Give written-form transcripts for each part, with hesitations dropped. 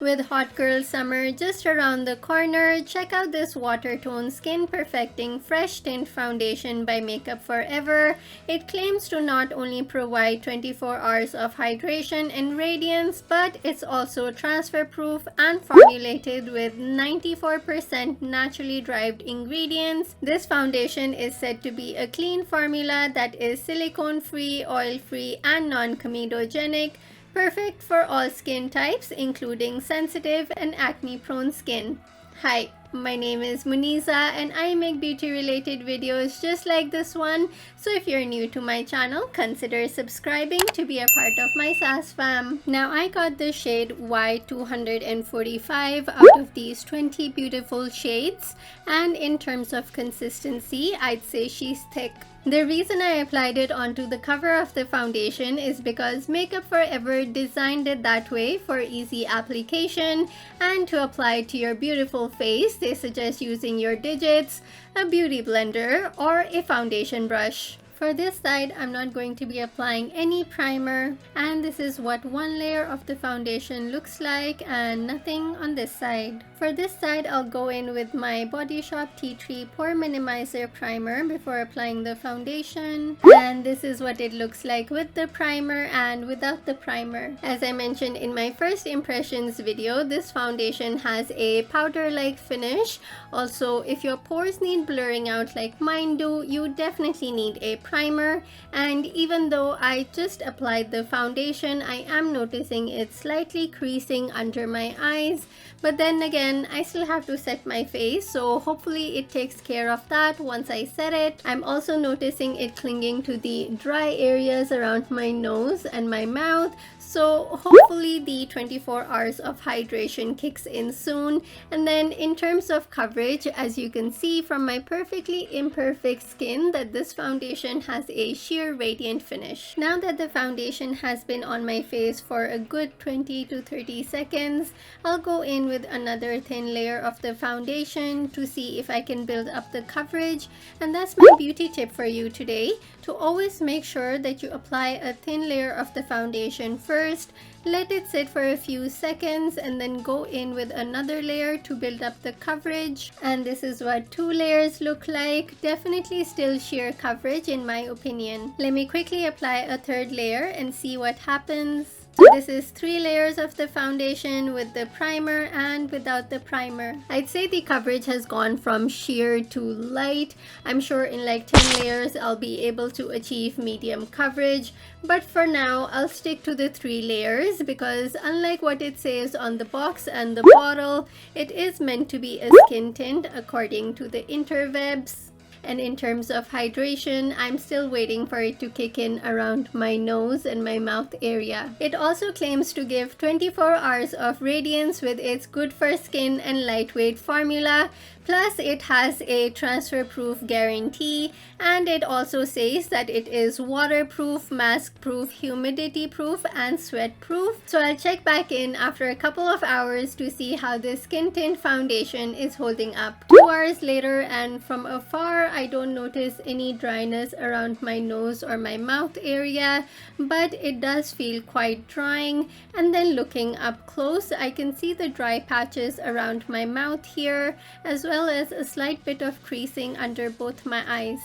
With Hot Girl Summer just around the corner, check out this WaterTone Skin Perfecting Fresh Tint Foundation by Makeup Forever. It claims to not only provide 24 hours of hydration and radiance, but it's also transfer proof and formulated with 94% naturally derived ingredients. This foundation is said to be a clean formula that is silicone free, oil free, and non-comedogenic. Perfect for all skin types, including sensitive and acne-prone skin. Hi, my name is Muniza and I make beauty-related videos just like this one. So if you're new to my channel, consider subscribing to be a part of my Sass fam. Now I got the shade Y245 out of these 20 beautiful shades. And in terms of consistency, I'd say she's thick. The reason I applied it onto the cover of the foundation is because Makeup Forever designed it that way for easy application, and to apply it to your beautiful face, they suggest using your digits, a beauty blender, or a foundation brush. For this side, I'm not going to be applying any primer, and this is what one layer of the foundation looks like and nothing on this side. For this side, I'll go in with my Body Shop Tea Tree Pore Minimizer Primer before applying the foundation. And this is what it looks like with the primer and without the primer. As I mentioned in my first impressions video, this foundation has a powder-like finish. Also, if your pores need blurring out like mine do, you definitely need a primer. And even though I just applied the foundation, I am noticing it slightly creasing under my eyes. But then again, I still have to set my face, so hopefully it takes care of that once I set it. I'm also noticing it clinging to the dry areas around my nose and my mouth. So hopefully the 24 hours of hydration kicks in soon. And then in terms of coverage, as you can see from my perfectly imperfect skin, that this foundation has a sheer radiant finish. Now that the foundation has been on my face for a good 20 to 30 seconds, I'll go in with another thin layer of the foundation to see if I can build up the coverage. And that's my beauty tip for you today, to always make sure that you apply a thin layer of the foundation first, let it sit for a few seconds, and then go in with another layer to build up the coverage. And this is what 2 layers look like. Definitely still sheer coverage in my opinion. Let me quickly apply a third layer and see what happens. So this is 3 layers of the foundation with the primer and without the primer. I'd say the coverage has gone from sheer to light. I'm sure in like 10 layers I'll be able to achieve medium coverage. But for now, I'll stick to the 3 layers because unlike what it says on the box and the bottle, it is meant to be a skin tint according to the interwebs. And in terms of hydration, I'm still waiting for it to kick in around my nose and my mouth area. It also claims to give 24 hours of radiance with its good for skin and lightweight formula. Plus, it has a transfer-proof guarantee, and it also says that it is waterproof, mask-proof, humidity-proof, and sweat-proof. So I'll check back in after a couple of hours to see how this skin tint foundation is holding up. 2 hours later, and from afar, I don't notice any dryness around my nose or my mouth area, but it does feel quite drying. And then looking up close, I can see the dry patches around my mouth here, as well as a slight bit of creasing under both my eyes.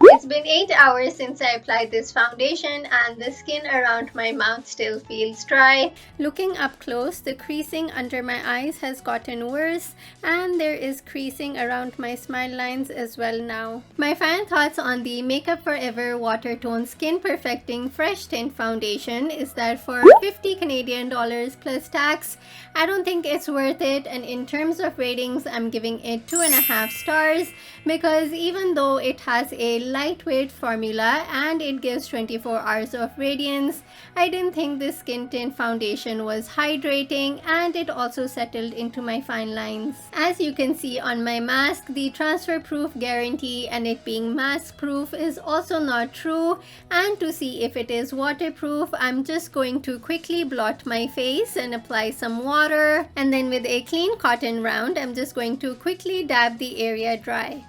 It's been 8 hours since I applied this foundation and the skin around my mouth still feels dry. Looking up close, the creasing under my eyes has gotten worse, and there is creasing around my smile lines as well now. My final thoughts on the Makeup Forever WaterTone Skin Perfecting Fresh Tint Foundation is that for 50 Canadian dollars plus tax, I don't think it's worth it. And in terms of ratings, I'm giving it 2.5 stars because even though it has a lightweight formula and it gives 24 hours of radiance, I didn't think this skin tint foundation was hydrating, and it also settled into my fine lines. As you can see on my mask, the transfer proof guarantee and it being mask proof is also not true. And to see if it is waterproof, I'm just going to quickly blot my face and apply some water, and then with a clean cotton round, I'm just going to quickly dab the area dry.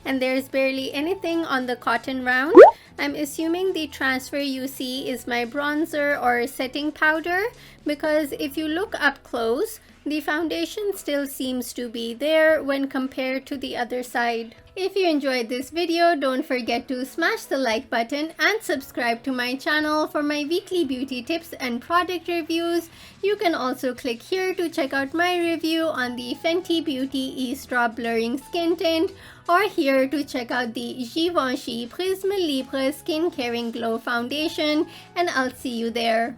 and there's barely anything on the cotton round. I'm assuming the transfer you see is my bronzer or setting powder, because if you look up close, the foundation still seems to be there when compared to the other side. If you enjoyed this video, don't forget to smash the like button and subscribe to my channel for my weekly beauty tips and product reviews. You can also click here to check out my review on the Fenty Beauty E-Straw Blurring Skin Tint, or here to check out the Givenchy Prisme Libre Skin Caring Glow Foundation, and I'll see you there.